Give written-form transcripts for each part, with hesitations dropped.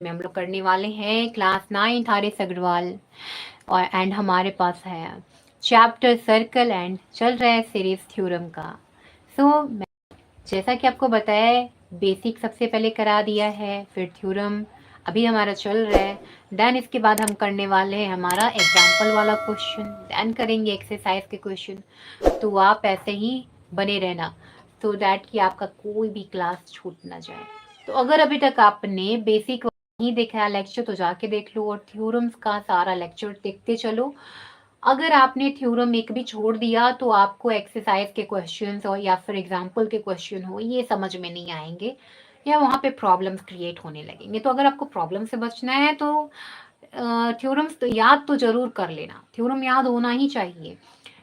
में हम लोग करने वाले हैं क्लास 9 आरिस अग्रवाल और हमारे पास है चैप्टर सर्कल एंड चल रहा है सीरीज थ्योरम का। जैसा कि आपको बताया है, बेसिक सबसे पहले करा दिया है, फिर थ्योरम अभी हमारा चल रहा है। देन इसके बाद हम करने वाले हैं हमारा एग्जाम्पल वाला क्वेश्चन, देन करेंगे एक्सरसाइज के क्वेश्चन। तो आप ऐसे ही बने रहना सो दैट कि आपका कोई भी क्लास छूट ना जाए। तो अगर अभी तक आपने बेसिक नहीं देखा है लेक्चर तो जाके देख लो और थ्योरम्स का सारा लेक्चर देखते चलो। अगर आपने थ्योरम एक भी छोड़ दिया तो आपको एक्सरसाइज के क्वेश्चंस और या फिर एग्जाम्पल के क्वेश्चन हो ये समझ में नहीं आएंगे या वहाँ पे प्रॉब्लम्स क्रिएट होने लगेंगे। तो अगर आपको प्रॉब्लम से बचना है तो थ्योरम्स तो याद तो जरूर कर लेना, थ्योरम याद होना ही चाहिए।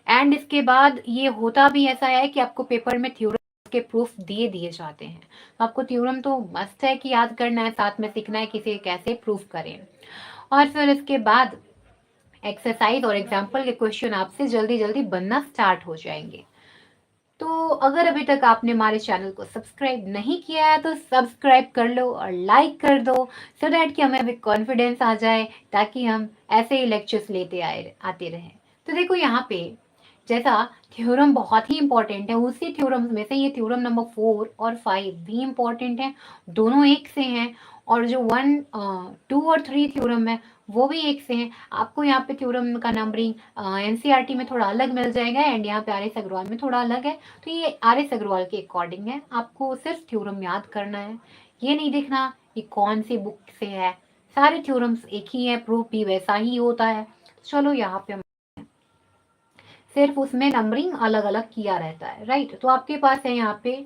एंड इसके बाद ये होता भी ऐसा है कि आपको पेपर में थ्योरम के प्रूफ दिए दिए जाते हैं, तो आपको थ्योरम तो मस्ट है कि याद करना है, साथ में सीखना है किसे कैसे प्रूफ करें। और फिर इसके बाद एक्सरसाइज और एग्जाम्पल के क्वेश्चन आपसे जल्दी जल्दी बनना स्टार्ट हो जाएंगे। तो अगर अभी तक आपने हमारे चैनल को सब्सक्राइब नहीं किया है तो सब्सक्राइब कर लो और लाइक कर दो सो दैट कि हमें भी कॉन्फिडेंस आ जाए, ताकि हम ऐसे ही लेक्चर्स लेते आते रहें। तो देखो यहाँ पे जैसा थ्योरम बहुत ही इंपॉर्टेंट है, उसी थ्योरम में से ये थ्योरम नंबर 4 और 5 भी इंपॉर्टेंट है, दोनों एक से हैं। और जो 1, 2 और 3 थ्योरम है वो भी एक से हैं। आपको यहाँ पे थ्योरम का नंबरिंग एनसीईआरटी में थोड़ा अलग मिल जाएगा एंड यहाँ पे आरएस अग्रवाल में थोड़ा अलग है। तो ये आरएस अग्रवाल के अकॉर्डिंग है, आपको सिर्फ थ्योरम याद करना है, ये नहीं देखना कि कौन सी बुक से है। सारे थ्योरम्स एक ही है, प्रूफ भी वैसा ही होता है। चलो यहाँ पे सिर्फ उसमें नंबरिंग अलग अलग किया रहता है, राइट। तो आपके पास है यहाँ पे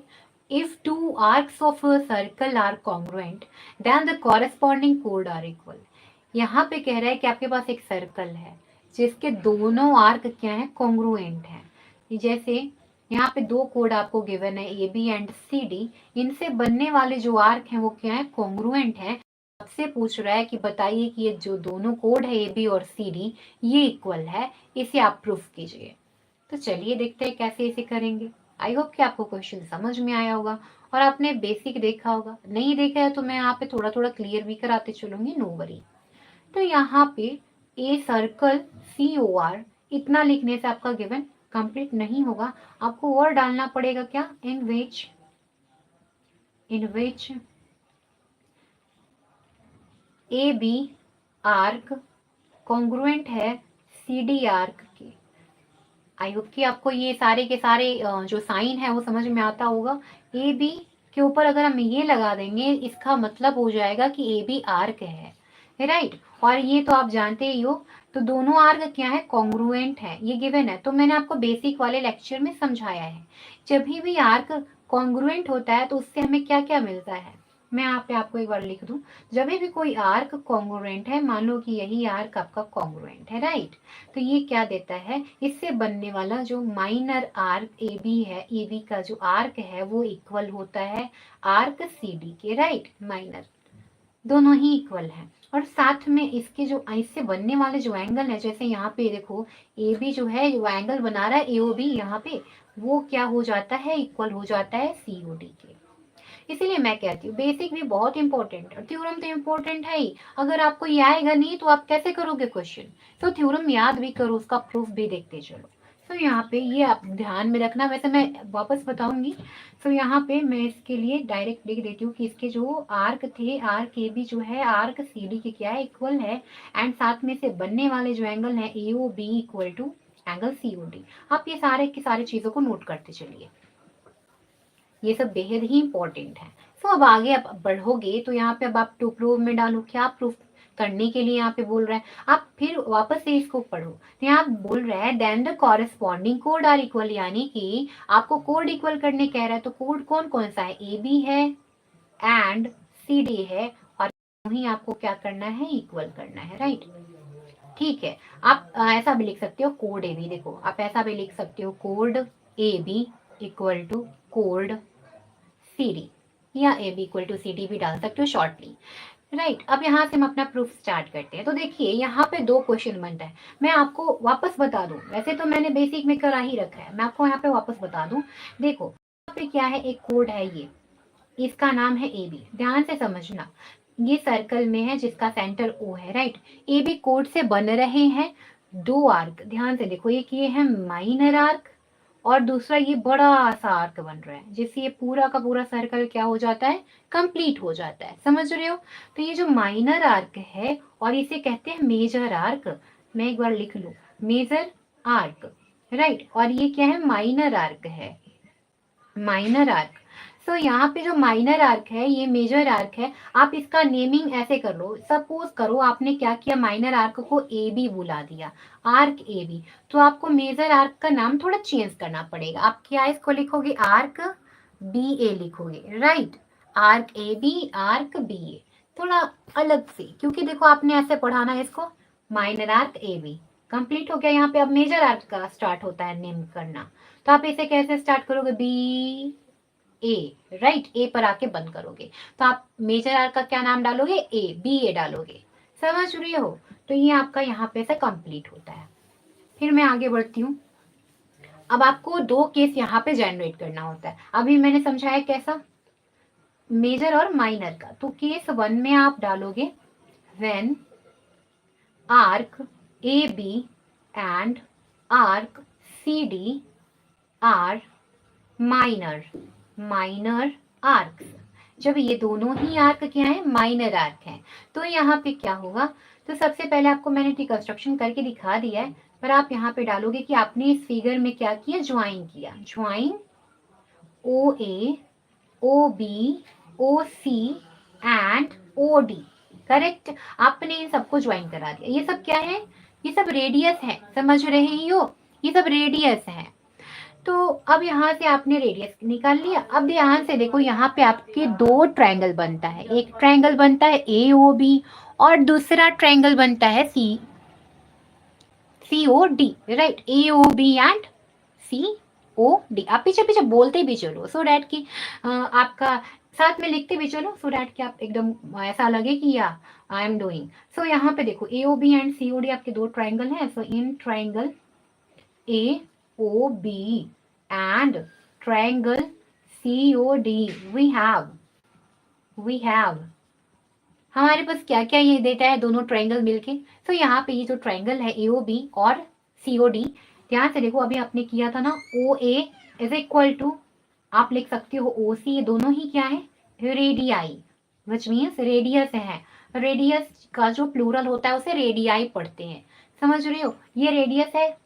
if two arcs of a circle are congruent then the corresponding कोड आर इक्वल। यहाँ पे कह रहा है कि आपके पास एक सर्कल है जिसके दोनों आर्क क्या है, कॉन्ग्रुएंट है। जैसे यहाँ पे दो कोड आपको गिवन है A B and C D, इनसे बनने वाले जो आर्क हैं वो क्या है, कॉन्ग्रुएंट है। आपसे पूछ रहा है कि बताइए कि ये जो दोनों कोड है ए बी और सी डी ये इक्वल है, इसे आप प्रूफ कीजिए। तो चलिए देखते हैं कैसे इसे करेंगे। आई होप कि आपको क्वेश्चन समझ में आया होगा और आपने बेसिक देखा होगा, नहीं देखा है तो मैं यहाँ पे थोड़ा थोड़ा क्लियर भी कराते चलूंगी, नो वरी। तो यहाँ पे a circle C O R इतना लिखने से आपका गिवन कंप्लीट नहीं होगा, आपको और डालना पड़ेगा क्या, इन विच ए बी आर्क कॉन्ग्रुएंट है सी डी आर्क के। आई होप कि आपको ये सारे के सारे जो साइन है वो समझ में आता होगा। ए बी के ऊपर अगर हम ये लगा देंगे इसका मतलब हो जाएगा कि ए बी आर्क है, राइट। और ये तो आप जानते ही हो, तो दोनों आर्क क्या है, कॉन्ग्रुएंट है, ये गिवन है। तो मैंने आपको बेसिक वाले लेक्चर में समझाया है, जब भी आर्क कॉन्ग्रुएंट होता है तो उससे हमें क्या क्या मिलता है। मैं यहाँ पे आपको एक बार लिख दूं, जब भी कोई आर्क कॉन्ग्रुएंट है, मान लो कि यही आर्क आपका कॉन्ग्रुएंट है, राइट। तो ये क्या देता है, इससे बनने वाला जो माइनर आर्क ए बी है, ए बी का जो आर्क है वो इक्वल होता है आर्क सी डी के, राइट। माइनर दोनों ही इक्वल है। और साथ में इसके जो इससे बनने वाले जो एंगल है, जैसे यहाँ पे देखो ए बी जो है जो एंगल बना रहा है ए ओ बी यहाँ पे, वो क्या हो जाता है, इक्वल हो जाता है सी ओ डी के। इसीलिए मैं कहती हूँ बेसिक भी बहुत इंपॉर्टेंट है, थ्योरम तो इम्पोर्टेंट है ही। अगर आपको ये आएगा नहीं तो आप कैसे करोगे क्वेश्चन। तो थ्योरम याद भी करो, उसका प्रूफ भी देखते चलो। तो यहाँ पे ये आप ध्यान में रखना, वैसे मैं वापस बताऊंगी। तो यहाँ पे मैं इसके लिए डायरेक्ट लिख देती हूँ कि इसके जो आर्क थे, आर्क ए बी जो है आर्क सी डी के क्या है, इक्वल है। एंड साथ में से बनने वाले जो एंगल है A O B equal to angle C O D. आप ये सारे की सारी चीजों को नोट करते चलिए, ये सब बेहद ही इंपॉर्टेंट है। तो अब आगे आप बढ़ोगे तो यहाँ पे अब आप टू प्रूव में डालो, क्या प्रूफ करने के लिए यहाँ पे बोल रहा है, आप फिर वापस से इसको पढ़ो। तो यहाँ बोल रहा है देन द कॉरेस्पॉन्डिंग कोड आर इक्वल, यानी कि आपको कोड इक्वल करने कह रहा है। तो कोड कौन कौन सा है, ए बी है एंड सी डी है, और वही आपको क्या करना है, इक्वल करना है, राइट। ठीक है, आप ऐसा भी लिख सकते हो कोड ए बी, देखो आप ऐसा भी लिख सकते हो code A B equal to code C D, या A B equal to C D भी डाल सकते हो शॉर्टली, राइट। अब यहाँ से हम अपना प्रूफ स्टार्ट करते हैं। तो देखिए यहाँ पे दो क्वेश्चन बनता है, मैं आपको वापस बता दूं, वैसे तो मैंने बेसिक में करा ही रखा है, मैं आपको यहाँ पे वापस बता दूं। देखो यहाँ पे क्या है, एक कोड है, ये इसका नाम है ए बी, ध्यान से समझना। ये सर्कल में है जिसका सेंटर O है, राइट। ए बी कोड से बन रहे हैं दो आर्क, ध्यान से देखो, एक ये है माइनर आर्क और दूसरा ये बड़ा सा आर्क बन रहा है, जिससे ये पूरा का पूरा सर्कल क्या हो जाता है, कंप्लीट हो जाता है। समझ रहे हो? तो ये जो माइनर आर्क है और इसे कहते हैं मेजर आर्क, मैं एक बार लिख लूं, मेजर आर्क, राइट। और ये क्या है, माइनर आर्क है, माइनर आर्क। सो यहाँ पे जो माइनर आर्क है ये मेजर आर्क है। आप इसका नेमिंग ऐसे कर लो, सपोज करो आपने क्या किया, माइनर आर्क को ए बी बुला दिया, आर्क ए बी, तो आपको मेजर आर्क का नाम थोड़ा चेंज करना पड़ेगा। आप क्या इसको लिखोगे, आर्क बी ए लिखोगे, right. Arc A B, arc B A, थोड़ा अलग से, क्योंकि देखो आपने ऐसे पढ़ाना है इसको, minor arc A B complete हो गया। यहाँ पे अब मेजर आर्क का स्टार्ट होता है नेम करना, तो आप इसे कैसे स्टार्ट करोगे, बी ए, राइट, ए पर आके बंद करोगे, तो आप मेजर आर्क का क्या नाम डालोगे, ए बी ए डालोगे। समझ रहे हो? तो ये आपका यहाँ पे से कंप्लीट होता है। फिर मैं आगे बढ़ती हूँ। अब आपको दो केस यहाँ पे जनरेट करना होता है। अभी मैंने समझाया कैसा, मेजर और माइनर का। तो केस 1 में आप डालोगे when arc A B and arc C D are minor, minor arcs. जब ये दोनों ही आर्क क्या है, माइनर आर्क हैं, तो यहाँ पे क्या होगा, तो सबसे पहले आपको मैंने रिकंस्ट्रक्शन करके दिखा दिया है, पर आप यहाँ पे डालोगे कि आपने इस फिगर में क्या किया, ज्वाइन किया, join O A, O B, O C and O D, correct. आपने इन सबको ज्वाइन करा दिया। ये सब क्या है, ये सब रेडियस है, समझ रहे हो, ये सब रेडियस है। तो अब यहाँ से आपने रेडियस निकाल लिया। अब ध्यान से देखो, यहाँ पे आपके दो ट्रायंगल बनता है, एक ट्रायंगल बनता है ए ओ बी और दूसरा ट्रायंगल बनता है C C O D, right, A O B and C O D. आप पीछे पीछे बोलते भी चलो, सो डैट की आपका साथ में लिखते भी चलो, सो डैट कि आप एकदम ऐसा लगे कि या आई एम डूइंग। सो यहाँ पे देखो A O B and C O D आपके दो ट्रायंगल हैं। So in triangle A O B and triangle COD we have हमारे पास क्या क्या ये देता है, दोनों ट्रायंगल मिलके। तो यहाँ पे ये जो ट्रायंगल है AOB और COD, ध्यान से देखो, अभी आपने किया था ना OA इज इक्वल टू, आप लिख सकते हो OC, ये दोनों ही क्या है, रेडियाई, विच मीन्स रेडियस है। रेडियस का जो प्लूरल होता है उसे रेडियाई पढ़ते हैं, समझ रहे हो। ये रेडियस है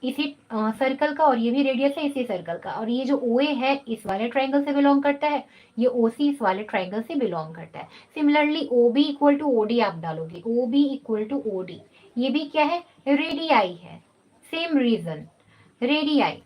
इसी सर्कल का और ये भी रेडियस है इसी सर्कल का, और ये जो OA है इस वाले ट्रायंगल से बिलोंग करता है, ये OC इस वाले ट्रायंगल से बिलोंग करता है। Similarly OB equal to OD आप डालोगे, OB इक्वल टू OD, ये भी क्या है, रेडियाई है, सेम रीजन, रेडियाई,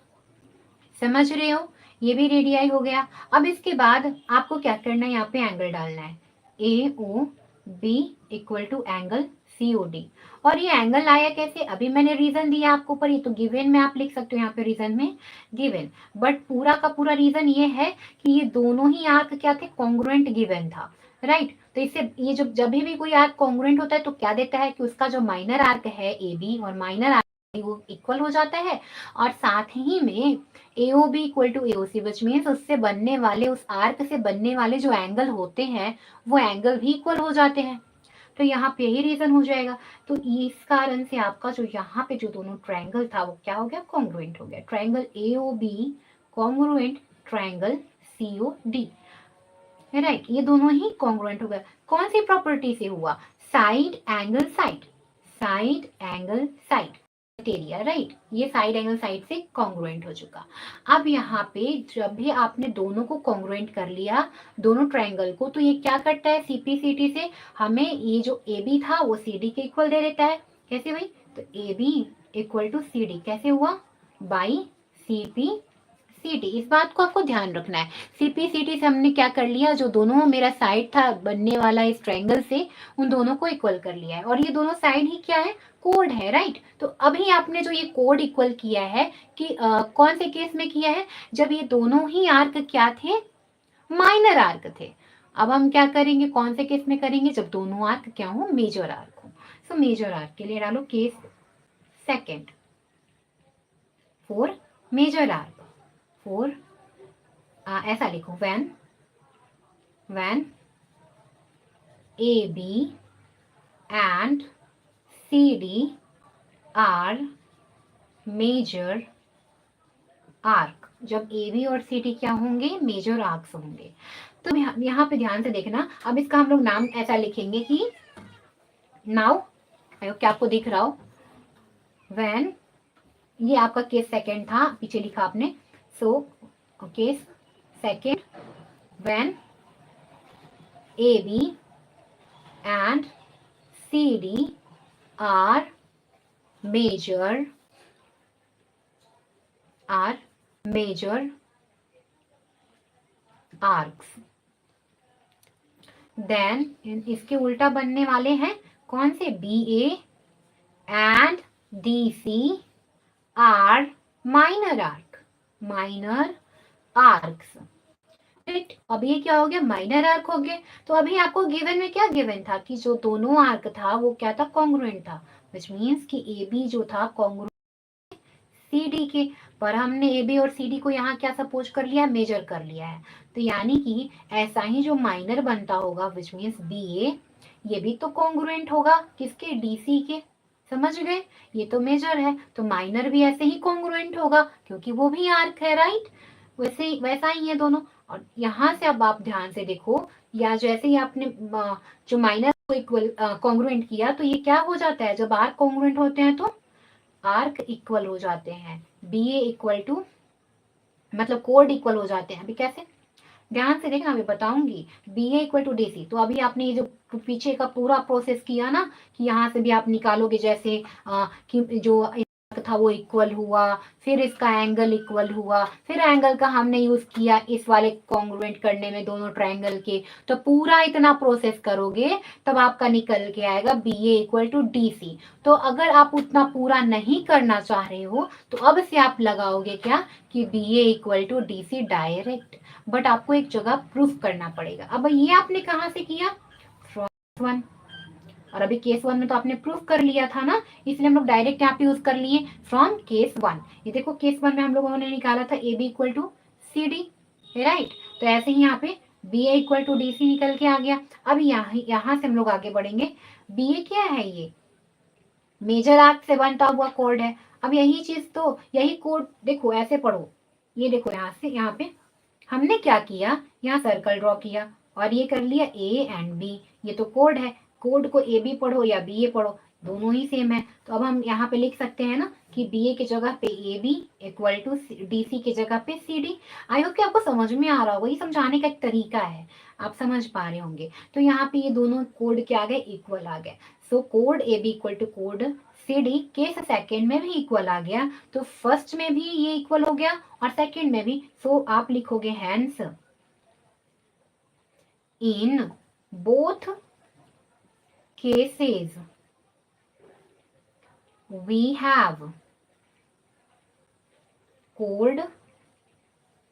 समझ रहे हो, ये भी रेडियाई हो गया। अब इसके बाद आपको क्या करना है, यहाँ पे एंगल डालना है, AOB equal to angle COD। और ये एंगल आया कैसे, अभी मैंने रीजन दिया आपको, पर ये तो गिवन में आप लिख सकते हो, यहाँ पे रीजन में गिवन, बट पूरा का पूरा रीजन ये है कि ये दोनों ही आर्क क्या थे, कॉन्ग्रुएंट गिवन था, राइट। तो इससे ये जब भी कोई आर्क कॉन्ग्रुएंट होता है तो क्या देता है कि उसका जो माइनर आर्क है AB और माइनर आर्क वो इक्वल हो जाता है, और साथ ही में AOB equal to AOC, which means उससे बनने वाले, उस आर्क से बनने वाले जो एंगल होते हैं वो एंगल भी इक्वल हो जाते हैं। तो यहाँ पे यही रीजन हो जाएगा। तो इस कारण से आपका जो यहाँ पे जो दोनों ट्रायंगल था वो क्या हो गया, कॉन्ग्रुएंट हो गया, triangle AOB congruent triangle COD, right, ये दोनों ही कॉन्ग्रुएंट हो गया। कौन सी प्रॉपर्टी से हुआ, side angle side, side angle side area, right, ये साइड एंगल साइड से कॉन्ग्रुएंट हो चुका। अब यहाँ पे जब भी आपने दोनों को कॉन्ग्रुएंट कर लिया, दोनों ट्रायंगल को, तो ये क्या करता है, CPCT से हमें ये जो AB था वो CD के इक्वल दे देता है। कैसे भाई, तो AB इक्वल टू CD कैसे हुआ, बाई CPCT। इस बात को आपको ध्यान रखना है। CPCT से हमने क्या कर लिया, जो दोनों मेरा साइड था बनने वाला इस ट्रायंगल से, उन दोनों को इक्वल कर लिया है, और ये दोनों साइड ही क्या है, कोड है, राइट। तो अभी आपने जो ये कोड इक्वल किया है कि कौन से केस में किया है, जब ये दोनों ही आर्क क्या थे, माइनर आर्क थे। अब हम क्या करेंगे, कौन से केस में करेंगे, जब दोनों आर्क क्या हो, मेजर आर्क हो। सो मेजर आर्क के लिए डालो case second for major arc, for ऐसा लिखो, when AB and CD are major arc। जब AB और CD क्या होंगे, मेजर आर्क्स होंगे। तो यहाँ पे ध्यान से देखना, अब इसका हम लोग नाम ऐसा लिखेंगे कि नाउ, क्या आपको दिख रहा हो, व्हेन, ये आपका केस सेकंड था, पीछे लिखा आपने, so case second, when AB and CD are major arcs, then इसके उल्टा बनने वाले हैं कौन से, BA and DC are minor arcs। Right, अब ये क्या हो गया, माइनर आर्क हो गए। तो अभी आपको गिवन में क्या गिवन था कि जो दोनों आर्क था वो क्या था, कॉन्ग्रुएंट था, विच मीन्स कि AB जो था कॉन्ग्रुएंट CD के, पर हमने AB और CD को यहाँ क्या सपोज कर लिया, मेजर कर लिया है। तो यानी कि ऐसा ही जो माइनर बनता होगा, विच मीन्स BA, ये भी तो कॉन्ग्रुएंट होगा किसके, DC के। समझ गए, ये तो मेजर है, तो माइनर भी ऐसे ही कॉन्ग्रुएंट होगा क्योंकि वो भी आर्क है, राइट। वैसा ही है दोनों। और यहाँ से अब आप ध्यान से देखो, या जैसे ही आपने जो माइनर को इक्वल कॉन्ग्रुएंट किया, तो ये क्या हो जाता है, जब आर्क कॉन्ग्रुएंट होते हैं तो आर्क इक्वल हो जाते हैं, BA इक्वल टू, मतलब कोड इक्वल हो जाते हैं। अभी कैसे, ध्यान से देखना, अभी बताऊंगी। BA इक्वल टू DC, तो अभी आपने ये जो पीछे का पूरा प्रोसेस किया ना, कि यहाँ से भी आप निकालोगे, जैसे कि जो था वो इक्वल हुआ, फिर इसका एंगल इक्वल हुआ, फिर एंगल का हमने यूज किया इस वाले कॉन्ग्रुएंट करने में दोनों ट्रायंगल के। तो पूरा इतना प्रोसेस करोगे तब आपका निकल के आएगा BA इक्वल टू DC। तो अगर आप उतना पूरा नहीं करना चाह रहे हो तो अब से आप लगाओगे क्या, कि BA equal to DC direct, but आपको एक जगह प्रूफ करना पड़ेगा। अब ये आपने कहाँ से किया, फ्रॉम वन, और अभी केस वन में तो आपने प्रूफ कर लिया था ना, इसलिए हम लोग डायरेक्ट यहाँ पे यूज कर लिए फ्रॉम केस वन। ये देखो केस वन में हम लोगों ने निकाला था AB equal to CD, right. तो ऐसे ही यहाँ पे BA इक्वल टू DC निकल के आ गया। अब यहाँ से हम लोग आगे बढ़ेंगे। BA क्या है, ये मेजर आर्क से बनता हुआ कोड है। अब यही चीज, तो यही कोड देखो, ऐसे पढ़ो, ये देखो यहाँ से, यहाँ पे हमने क्या किया, यहाँ सर्कल ड्रॉ किया और ये कर लिया A एंड B, ये तो कोड है। कोड को AB पढ़ो या BA पढ़ो, दोनों ही सेम है। तो अब हम यहाँ पे लिख सकते हैं ना कि BA की जगह पे AB इक्वल टू DC की जगह पे CD। आई होप कि आपको समझ में आ रहा होगा, ये समझाने का एक तरीका है, आप समझ पा रहे होंगे। तो यहाँ पे ये दोनों कोड क्या आ गए, इक्वल आ गए। सो कोड AB इक्वल टू कोड CD केस सेकेंड में भी इक्वल आ गया, तो फर्स्ट में भी ये इक्वल हो गया और सेकेंड में भी। सो आप लिखोगे hence in both cases we have code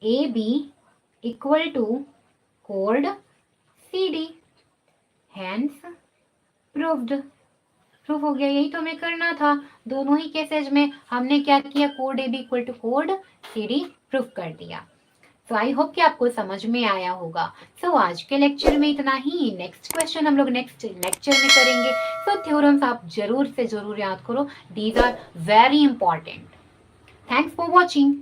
AB equal to code CD, hence proved। Proof हो गया, यही तो हमें करना था। दोनों ही केसेज में हमने क्या किया, कोड AB इक्वल टू कोड CD प्रूफ कर दिया। तो आई होप कि आपको समझ में आया होगा। सो आज के लेक्चर में इतना ही। नेक्स्ट क्वेश्चन हम लोग नेक्स्ट लेक्चर में करेंगे। सो थ्योरम्स आप जरूर से जरूर याद करो, these are very important. Thanks for watching.